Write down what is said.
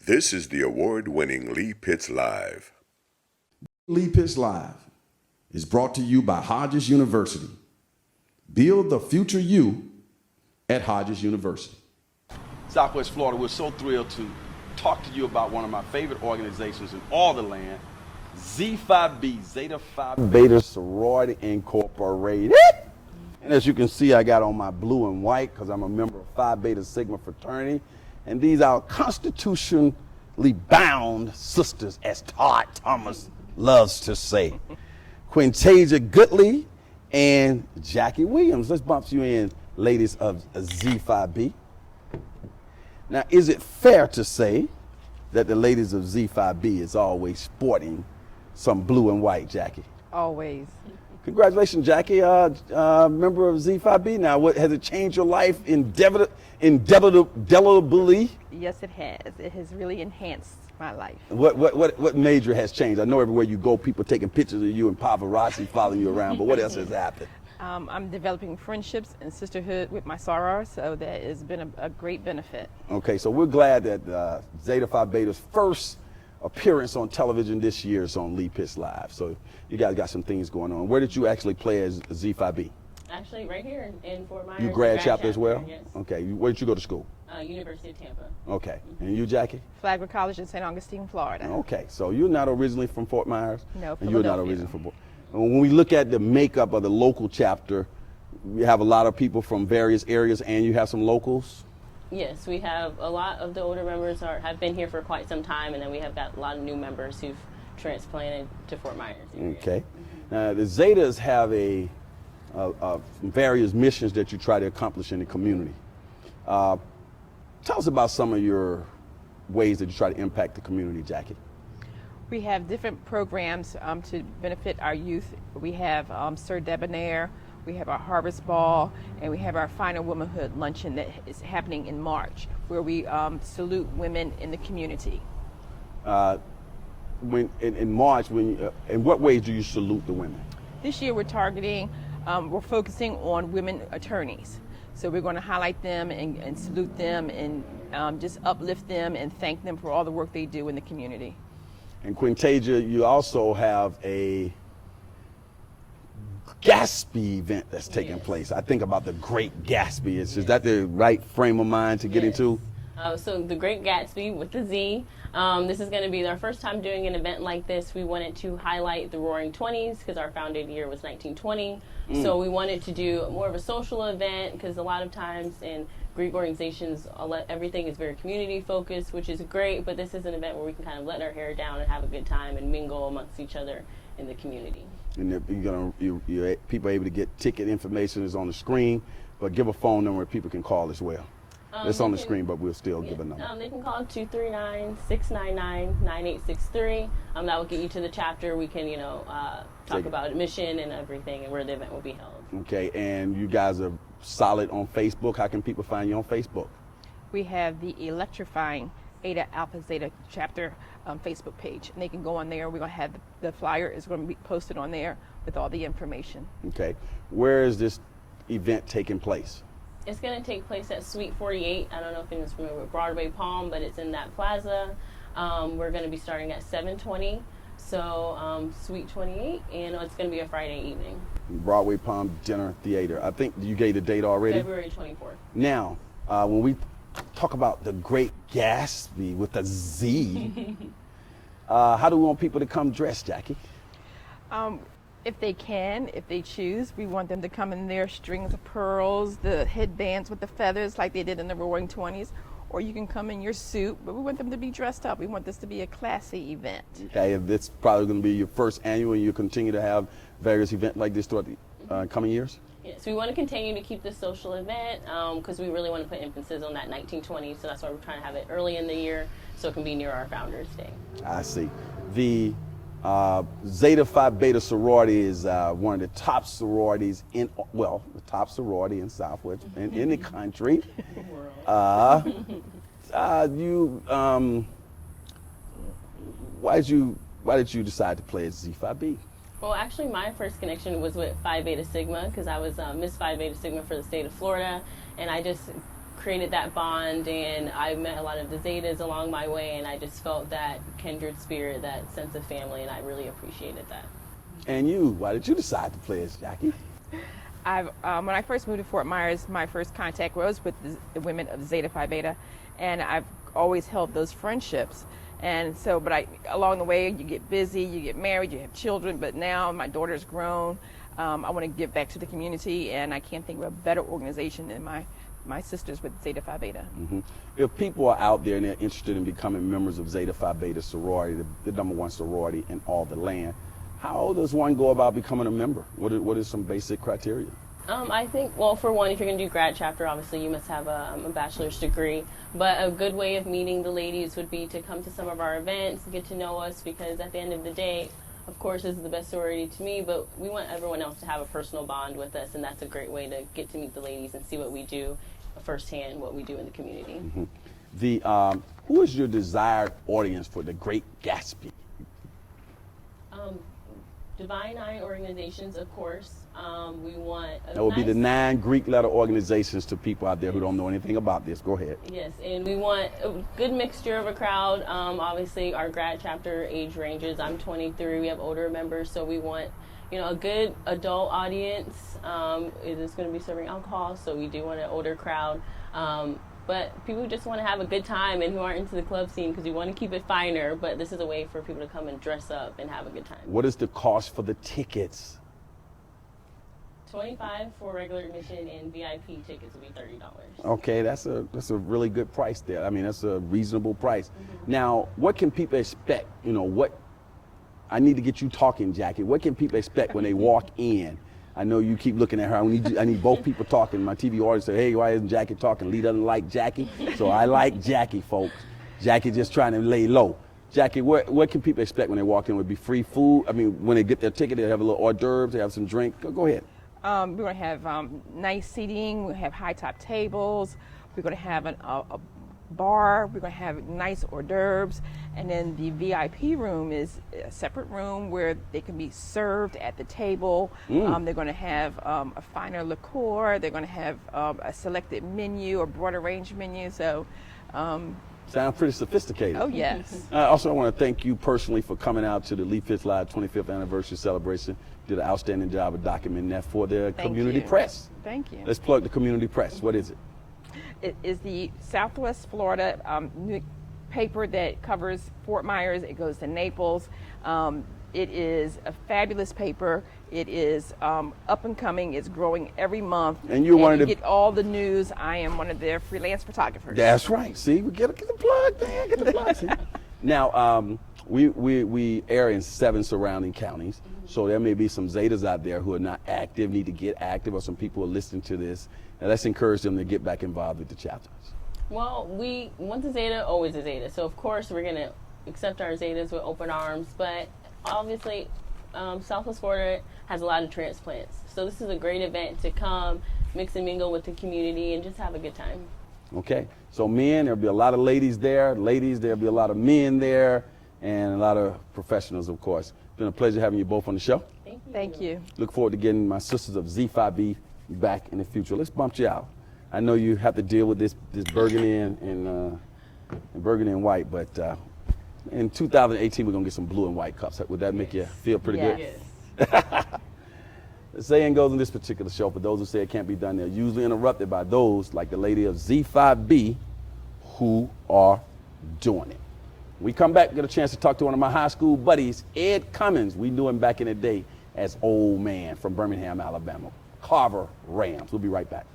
This is the award-winning Lee Pitts Live. Lee Pitts Live is brought to you by Hodges University. Build the future you at Hodges University. Southwest Florida, we're so thrilled to talk to you about one of my favorite organizations in all the land, Z5B, Zeta Phi Beta Sorority Incorporated. And as you can see, I got on my blue and white because I'm a member of Phi Beta Sigma fraternity. And these are constitutionally bound sisters, as Todd Thomas loves to say. Quintaysia Goodley and Jackie Williams. Let's bump you in, ladies of Z5B. Now, is it fair to say that the ladies of Z5B is always sporting some blue and white, Jackie? Always. Congratulations, Jackie, member of Z5B. Now, what has it changed your life indelibly? Yes, it has. It has really enhanced my life. What major has changed? I know everywhere you go, people taking pictures of you and paparazzi following you around, but what else has happened? I'm developing friendships and sisterhood with my soror, so that has been a great benefit. Okay, so we're glad that Zeta Phi Beta's first appearance on television this year is on Lee Pitts Live. So you guys got some things going on. Where did you actually play as Z5B? Actually, right here in Fort Myers. You grad chapter as well? Yes. Okay, where did you go to school? University of Tampa. Okay, and you, Jackie? Flagler College in St. Augustine, Florida. Okay, so you're not originally from Fort Myers? No, and you're not Philadelphia. originally from. When we look at the makeup of the local chapter, we have a lot of people from various areas, and you have some locals? Yes, we have a lot of the older members have been here for quite some time, and then we have got a lot of new members who've transplanted to Fort Myers area. Okay. Now, the Zetas have various missions that you try to accomplish in the community. Tell us about some of your ways that you try to impact the community, Jackie. We have different programs to benefit our youth. We have Sir Debonair, we have our Harvest Ball, and we have our Final Womanhood Luncheon that is happening in March, where we salute women in the community. In March, in what ways do you salute the women? This year we're focusing on women attorneys. So we're going to highlight them and salute them and just uplift them and thank them for all the work they do in the community. And Quintaysia, you also have a Gatsby event that's taking place. I think about the Great Gatsby. Is that the right frame of mind to get into? So the Great Gatsby with the Z. This is going to be our first time doing an event like this. We wanted to highlight the Roaring 20s because our founded year was 1920. So we wanted to do more of a social event because a lot of times in Greek organizations, everything is very community focused, which is great, but this is an event where we can kind of let our hair down and have a good time and mingle amongst each other in the community. And people are able to get ticket information is on the screen, but give a phone number where people can call as well. It's on the screen, but we'll still give a number. They can call 239-699-9863. That will get you to the chapter. We can, talk about admission and everything and where the event will be held. Okay, and you guys are solid on Facebook. How can people find you on Facebook? We have the Electrifying Eta Alpha Zeta chapter Facebook page, and they can go on there. We're going to have the flyer is going to be posted on there with all the information. Okay, where is this event taking place? It's going to take place at Suite 48. I don't know if anyone's familiar with Broadway Palm, but it's in that plaza. We're going to be starting at 7:20, so Suite 28, and it's going to be a Friday evening. Broadway Palm Dinner Theater. I think you gave the date already? February 24th. Now, when we talk about the Great Gatsby with a Z, how do we want people to come dressed, Jackie? If they choose, we want them to come in their strings of pearls, the headbands with the feathers like they did in the Roaring 20s, or you can come in your suit, but we want them to be dressed up. We want this to be a classy event. Okay, it's probably going to be your first annual, and you continue to have various events like this throughout the coming years? Yes, we want to continue to keep this social event because we really want to put emphasis on that 1920s, so that's why we're trying to have it early in the year so it can be near our Founders Day. I see. The Zeta Phi Beta sorority is one of the top sororities the top sorority in Southwest in the country. Why did you decide to play at Z5B? Well, actually, my first connection was with Phi Beta Sigma because I was Miss Phi Beta Sigma for the state of Florida, and I just created that bond, and I met a lot of the Zetas along my way, and I just felt that kindred spirit, that sense of family, and I really appreciated that. And you, why did you decide to play as Jackie? When I first moved to Fort Myers, my first contact was with the women of Zeta Phi Beta, and I've always held those friendships. And so, along the way, you get busy, you get married, you have children, but now my daughter's grown. I want to give back to the community, and I can't think of a better organization than my sisters with Zeta Phi Beta. Mm-hmm. If people are out there and they're interested in becoming members of Zeta Phi Beta sorority, the #1 sorority in all the land, how does one go about becoming a member? What is some basic criteria? I think, well, for one, if you're going to do grad chapter, obviously you must have a bachelor's degree. But a good way of meeting the ladies would be to come to some of our events, get to know us, because at the end of the day, of course, this is the best sorority to me, but we want everyone else to have a personal bond with us, and that's a great way to get to meet the ladies and see what we do firsthand, what we do in the community. Mm-hmm. Who is your desired audience for the Great Gatsby? Divine Nine organizations, of course. We want That would be the 9 Greek letter organizations to people out there who don't know anything about this. Go ahead. Yes, and we want a good mixture of a crowd. Obviously, our grad chapter age ranges. I'm 23. We have older members, so we want, a good adult audience. It is going to be serving alcohol, so we do want an older crowd. But people who just want to have a good time and who aren't into the club scene, because we want to keep it finer, but this is a way for people to come and dress up and have a good time. What is the cost for the tickets? $25 for regular admission, and VIP tickets will be $30. Okay, that's a really good price there. I mean, that's a reasonable price. Mm-hmm. Now, what can people expect? I need to get you talking, Jackie. What can people expect when they walk in? I know you keep looking at her. I need both people talking. My TV audience say, hey, why isn't Jackie talking? Lee doesn't like Jackie. So I like Jackie, folks. Jackie just trying to lay low. Jackie, what can people expect when they walk in? Would it be free food? I mean, when they get their ticket, they have a little hors d'oeuvres, they have some drink. Go ahead. We're going to have nice seating. We'll have high top tables. We're going to have a bar. We're going to have nice hors d'oeuvres. And then the VIP room is a separate room where they can be served at the table. They're going to have a finer liqueur. They're going to have a selected menu, a broader range menu. So, sounds pretty sophisticated. Oh, yes. Also, I want to thank you personally for coming out to the Lee Pitts Live 25th anniversary celebration. You did an outstanding job of documenting that for the community press. Thank you. Let's plug the community press. What is it? It is the Southwest Florida paper that covers Fort Myers. It goes to Naples. It is a fabulous paper. It is up and coming. It's growing every month. And you get all the news. I am one of their freelance photographers. That's right. See, we get the plug, man. Get the plug. See? Now, we air in 7 surrounding counties. So there may be some Zetas out there who are not active, need to get active, or some people who are listening to this. And let's encourage them to get back involved with the chapters. Well, once a Zeta, always a Zeta. So, of course, we're going to accept our Zetas with open arms. But obviously, Southwest Florida has a lot of transplants. So this is a great event to come, mix and mingle with the community, and just have a good time. Okay. So men, there'll be a lot of ladies there. Ladies, there'll be a lot of men there. And a lot of professionals, of course. It's been a pleasure having you both on the show. Thank you. Thank you. Look forward to getting my sisters of Z5B back in the future. Let's bump you out. I know you have to deal with this burgundy and burgundy and white, but in 2018 we're gonna get some blue and white cups. Would that make you feel pretty good? Yes. The saying goes in this particular show, for those who say it can't be done, they're usually interrupted by those like the lady of Z5B who are doing it. When we come back, get a chance to talk to one of my high school buddies, Ed Cummins. We knew him back in the day as Old Man from Birmingham, Alabama. Carver Rams. We'll be right back.